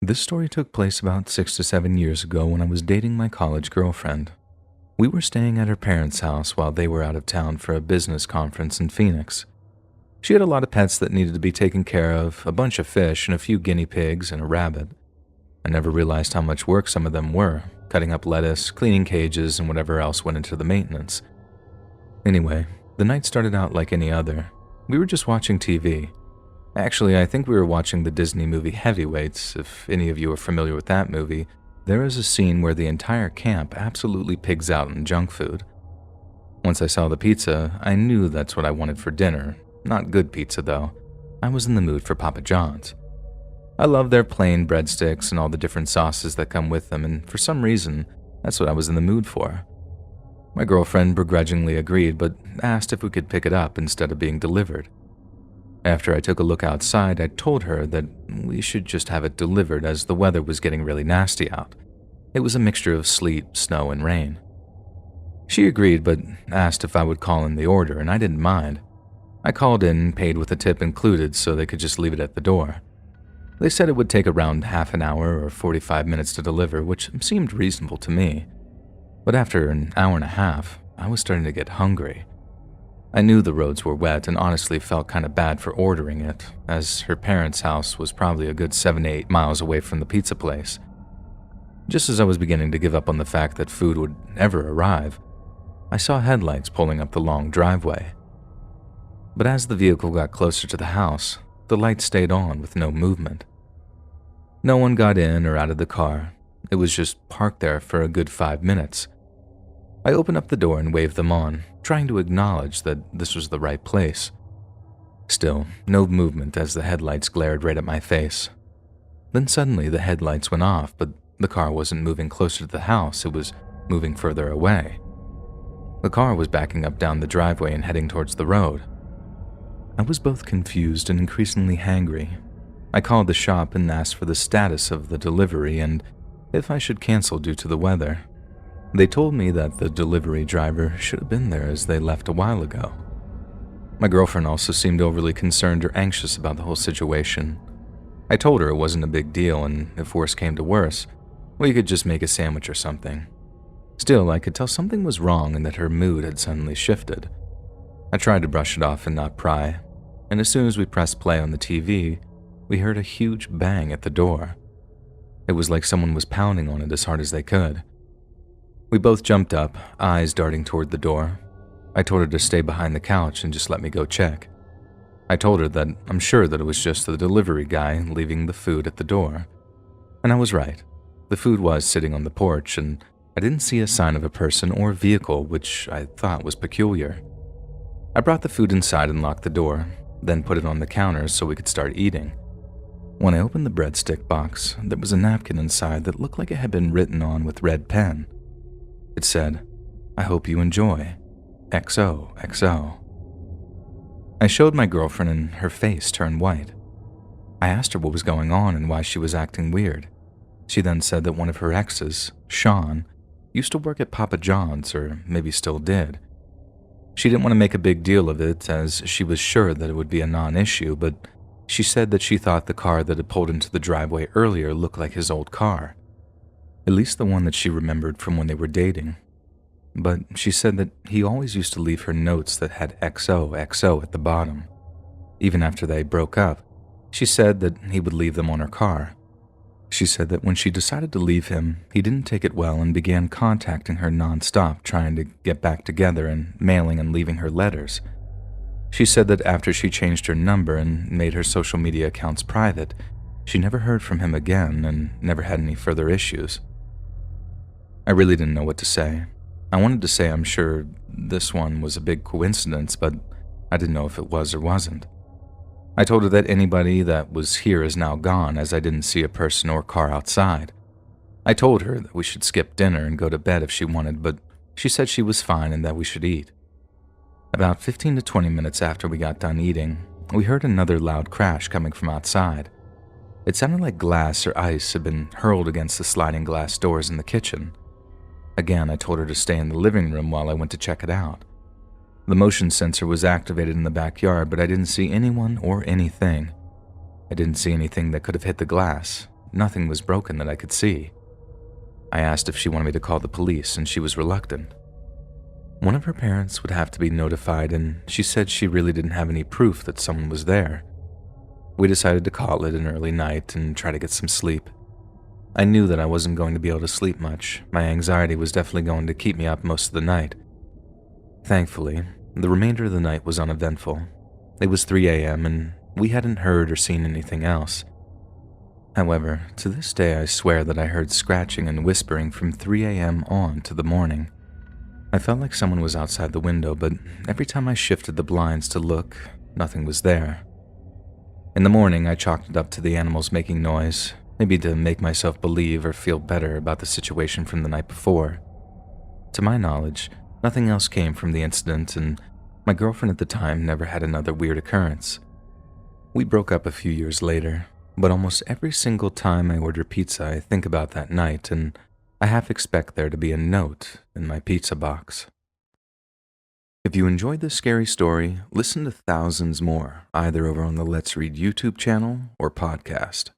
This story took place about 6 to 7 years ago when I was dating my college girlfriend. We were staying at her parents' house while they were out of town for a business conference in Phoenix. She had a lot of pets that needed to be taken care of, a bunch of fish and a few guinea pigs and a rabbit. I never realized how much work some of them were, cutting up lettuce, cleaning cages, and whatever else went into the maintenance. Anyway, the night started out like any other. We were just watching TV. Actually, I think we were watching the Disney movie Heavyweights. If any of you are familiar with that movie, there is a scene where the entire camp absolutely pigs out on junk food. Once I saw the pizza, I knew that's what I wanted for dinner. Not good pizza, though. I was in the mood for Papa John's. I love their plain breadsticks and all the different sauces that come with them, and for some reason, that's what I was in the mood for. My girlfriend begrudgingly agreed, but asked if we could pick it up instead of being delivered. After I took a look outside, I told her that we should just have it delivered as the weather was getting really nasty out. It was a mixture of sleet, snow, and rain. She agreed, but asked if I would call in the order, and I didn't mind. I called in, paid with a tip included, so they could just leave it at the door. They said it would take around half an hour or 45 minutes to deliver, which seemed reasonable to me. But after an hour and a half, I was starting to get hungry. I knew the roads were wet and honestly felt kind of bad for ordering it, as her parents' house was probably a good 7 to 8 miles away from the pizza place. Just as I was beginning to give up on the fact that food would ever arrive, I saw headlights pulling up the long driveway. But as the vehicle got closer to the house, the light stayed on with no movement. No one got in or out of the car. It was just parked there for a good 5 minutes. I opened up the door and waved them on, trying to acknowledge that this was the right place. Still, no movement as the headlights glared right at my face. Then suddenly the headlights went off, but the car wasn't moving closer to the house, it was moving further away. The car was backing up down the driveway and heading towards the road. I was both confused and increasingly hangry. I called the shop and asked for the status of the delivery and if I should cancel due to the weather. They told me that the delivery driver should have been there as they left a while ago. My girlfriend also seemed overly concerned or anxious about the whole situation. I told her it wasn't a big deal and if worse came to worse, we could just make a sandwich or something. Still, I could tell something was wrong and that her mood had suddenly shifted. I tried to brush it off and not pry, and as soon as we pressed play on the TV, we heard a huge bang at the door. It was like someone was pounding on it as hard as they could. We both jumped up, eyes darting toward the door. I told her to stay behind the couch and just let me go check. I told her that I'm sure that it was just the delivery guy leaving the food at the door. And I was right. The food was sitting on the porch, and I didn't see a sign of a person or vehicle, which I thought was peculiar. I brought the food inside and locked the door, then put it on the counter so we could start eating. When I opened the breadstick box, there was a napkin inside that looked like it had been written on with red pen. It said, "I hope you enjoy. XOXO." I showed my girlfriend and her face turned white. I asked her what was going on and why she was acting weird. She then said that one of her exes, Sean, used to work at Papa John's, or maybe still did. She didn't want to make a big deal of it as she was sure that it would be a non-issue, but she said that she thought the car that had pulled into the driveway earlier looked like his old car. At least the one that she remembered from when they were dating. But she said that he always used to leave her notes that had XOXO at the bottom. Even after they broke up, she said that he would leave them on her car. She said that when she decided to leave him, he didn't take it well and began contacting her nonstop, trying to get back together and mailing and leaving her letters. She said that after she changed her number and made her social media accounts private, she never heard from him again and never had any further issues. I really didn't know what to say. I wanted to say I'm sure this one was a big coincidence, but I didn't know if it was or wasn't. I told her that anybody that was here is now gone as I didn't see a person or car outside. I told her that we should skip dinner and go to bed if she wanted, but she said she was fine and that we should eat. About 15 to 20 minutes after we got done eating, we heard another loud crash coming from outside. It sounded like glass or ice had been hurled against the sliding glass doors in the kitchen. Again, I told her to stay in the living room while I went to check it out. The motion sensor was activated in the backyard, but I didn't see anyone or anything. I didn't see anything that could have hit the glass, nothing was broken that I could see. I asked if she wanted me to call the police, and she was reluctant. One of her parents would have to be notified, and she said she really didn't have any proof that someone was there. We decided to call it an early night and try to get some sleep. I knew that I wasn't going to be able to sleep much. My anxiety was definitely going to keep me up most of the night. Thankfully, the remainder of the night was uneventful. It was 3 a.m. and we hadn't heard or seen anything else. However, to this day I swear that I heard scratching and whispering from 3 a.m. on to the morning. I felt like someone was outside the window, but every time I shifted the blinds to look, nothing was there. In the morning, I chalked it up to the animals making noise, maybe to make myself believe or feel better about the situation from the night before. To my knowledge, nothing else came from the incident, and my girlfriend at the time never had another weird occurrence. We broke up a few years later, but almost every single time I order pizza, I think about that night, and I half expect there to be a note in my pizza box. If you enjoyed this scary story, listen to thousands more, either over on the Let's Read YouTube channel or podcast.